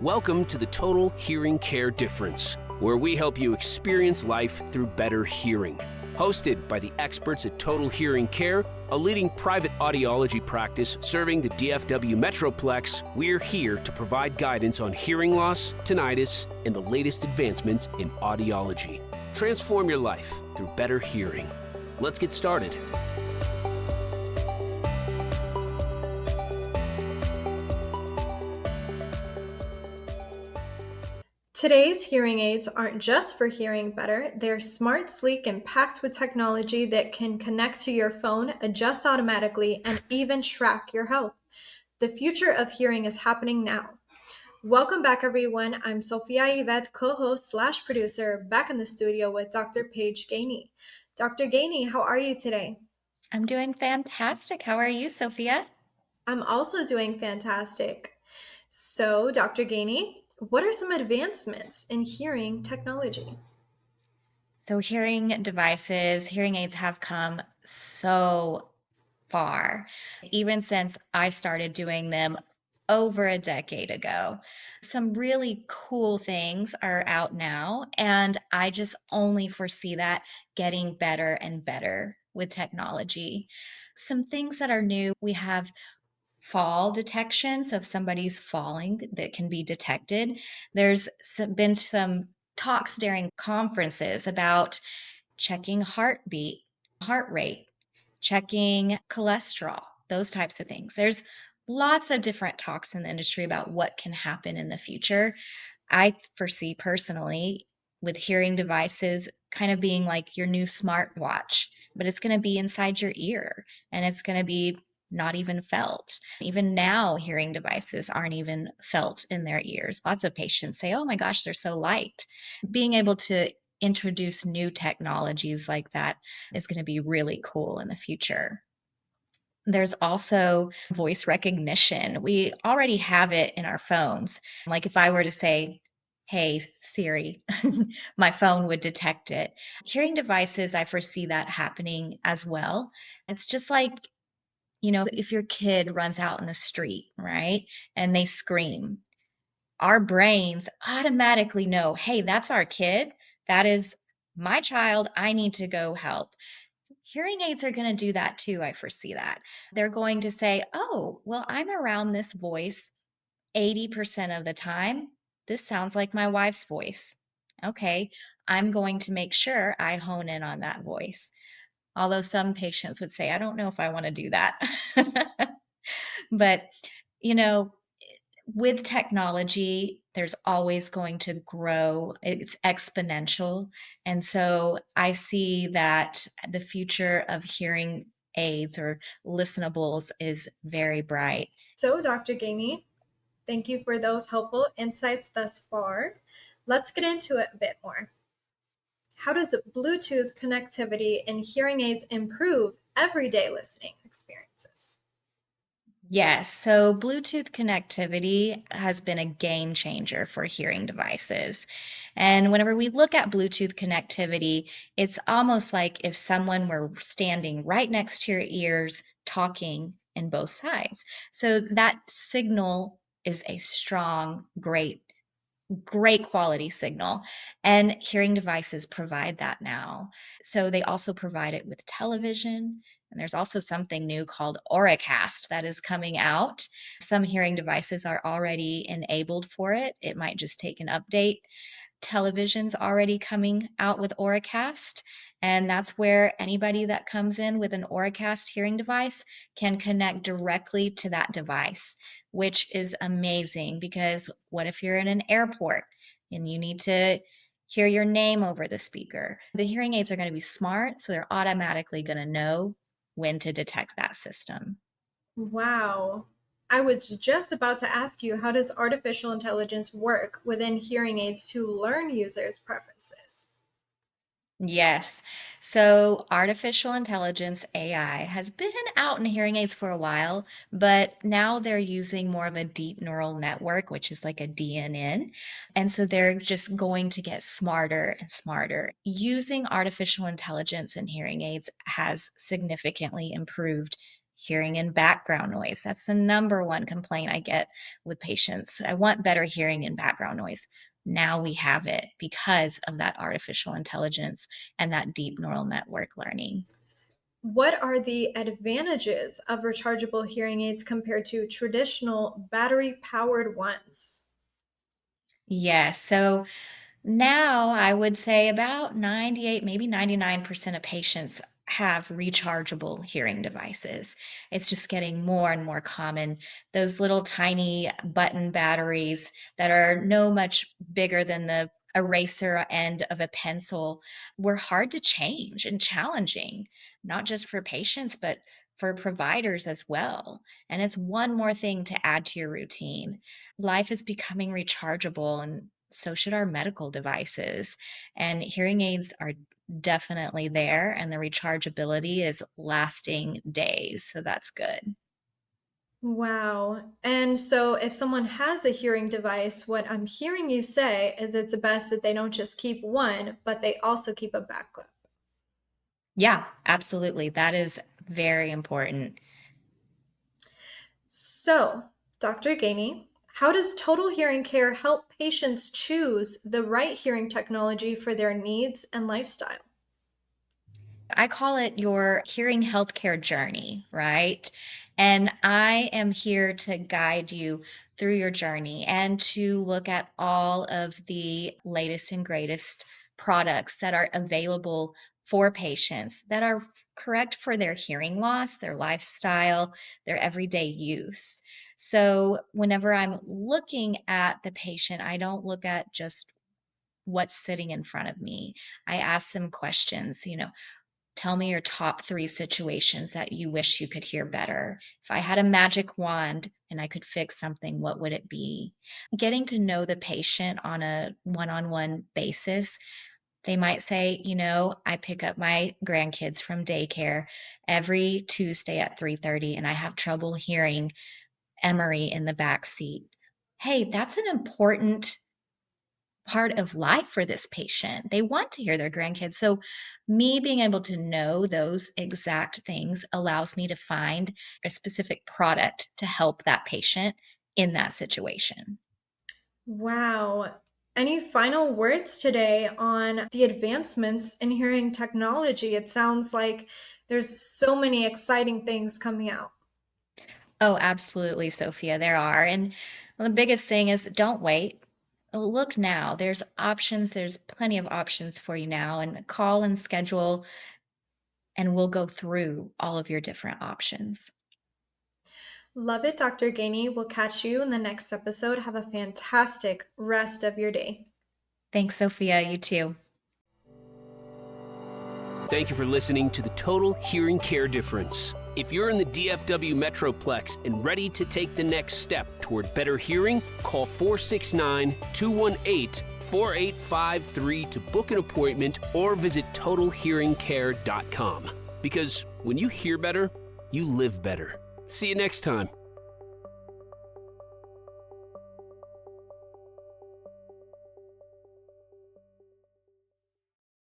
Welcome to the Total Hearing Care Difference, where we help you experience life through better hearing. Hosted by the experts at Total Hearing Care, a leading private audiology practice serving the DFW Metroplex, we're here to provide guidance on hearing loss, tinnitus, and the latest advancements in audiology. Transform your life through better hearing. Let's get started. Today's hearing aids aren't just for hearing better. They're smart, sleek, and packed with technology that can connect to your phone, adjust automatically, and even track your health. The future of hearing is happening now. Welcome back, everyone. I'm Sophia Yvette, co-host / producer, back in the studio with Dr. Paige Gainey. Dr. Gainey, how are you today? I'm doing fantastic. How are you, Sophia? I'm also doing fantastic. So, Dr. Gainey, what are some advancements in hearing technology? So hearing devices, hearing aids have come so far, even since I started doing them over a decade ago. Some really cool things are out now, and I just only foresee that getting better and better with technology. Some things that are new, we have fall detection. So if somebody's falling, that can be detected. There's been some talks during conferences about checking heartbeat, heart rate, checking cholesterol, those types of things. There's lots of different talks in the industry about what can happen in the future. I foresee personally with hearing devices kind of being like your new smartwatch, but it's going to be inside your ear and it's going to be not even felt. Even now, hearing devices aren't even felt in their ears. Lots of patients say, oh my gosh, they're so light. Being able to introduce new technologies like that is going to be really cool in the future. There's also voice recognition. We already have it in our phones. Like if I were to say, hey, Siri, my phone would detect it. Hearing devices, I foresee that happening as well. It's just like, if your kid runs out in the street, right, and they scream, our brains automatically know, hey, that's our kid. That is my child. I need to go help. Hearing aids are going to do that too. I foresee that. They're going to say, oh, well, I'm around this voice 80% of the time. This sounds like my wife's voice. Okay, I'm going to make sure I hone in on that voice. Although some patients would say, I don't know if I want to do that. But, you know, with technology, there's always going to grow. It's exponential. And so I see that the future of hearing aids or listenables is very bright. So, Dr. Gainey, thank you for those helpful insights thus far. Let's get into it a bit more. How does Bluetooth connectivity in hearing aids improve everyday listening experiences? Yes, so Bluetooth connectivity has been a game changer for hearing devices. And whenever we look at Bluetooth connectivity, it's almost like if someone were standing right next to your ears talking in both sides. So that signal is a strong, great quality signal. And hearing devices provide that now. So they also provide it with television. And there's also something new called AuraCast that is coming out. Some hearing devices are already enabled for it. It might just take an update. Television's already coming out with AuraCast. And that's where anybody that comes in with an AuraCast hearing device can connect directly to that device, which is amazing because what if you're in an airport and you need to hear your name over the speaker? The hearing aids are going to be smart, so they're automatically going to know when to detect that system. Wow. I was just about to ask you, how does artificial intelligence work within hearing aids to learn users' preferences? Yes. So artificial intelligence, AI, has been out in hearing aids for a while, but now they're using more of a deep neural network, which is like a DNN. And so they're just going to get smarter and smarter. Using artificial intelligence in hearing aids has significantly improved Hearing in background noise. That's the number one complaint I get with patients. I want better hearing in background noise. Now we have it because of that artificial intelligence and that deep neural network learning. What are the advantages of rechargeable hearing aids compared to traditional battery-powered ones? Yes. So now I would say about 98, maybe 99% of patients have rechargeable hearing devices. It's just getting more and more common. Those little tiny button batteries that are no much bigger than the eraser end of a pencil were hard to change and challenging, not just for patients, but for providers as well. And it's one more thing to add to your routine. Life is becoming rechargeable, and so should our medical devices. And hearing aids are definitely there, and the rechargeability is lasting days. So that's good. Wow. And so if someone has a hearing device, what I'm hearing you say is it's best that they don't just keep one, but they also keep a backup. Yeah, absolutely. That is very important. So, Dr. Gainey, how does total hearing care help patients choose the right hearing technology for their needs and lifestyle? I call it your hearing healthcare journey, right? And I am here to guide you through your journey and to look at all of the latest and greatest products that are available for patients that are correct for their hearing loss, their lifestyle, their everyday use. So, whenever I'm looking at the patient, I don't look at just what's sitting in front of me. I ask them questions, tell me your top 3 situations that you wish you could hear better. If I had a magic wand and I could fix something, what would it be? Getting to know the patient on a one-on-one basis, they might say, I pick up my grandkids from daycare every Tuesday at 3:30 and I have trouble hearing Emery in the back seat. Hey, that's an important part of life for this patient. They want to hear their grandkids. So, me being able to know those exact things allows me to find a specific product to help that patient in that situation. Wow. Any final words today on the advancements in hearing technology? It sounds like there's so many exciting things coming out. Oh, absolutely, Sophia, there are. And the biggest thing is don't wait. Look now. There's options. There's plenty of options for you now. And call and schedule, and we'll go through all of your different options. Love it, Dr. Gainey. We'll catch you in the next episode. Have a fantastic rest of your day. Thanks, Sophia. You too. Thank you for listening to the Total Hearing Care Difference. If you're in the DFW Metroplex and ready to take the next step toward better hearing, call 469-218-4853 to book an appointment or visit totalhearingcare.com. Because when you hear better, you live better. See you next time.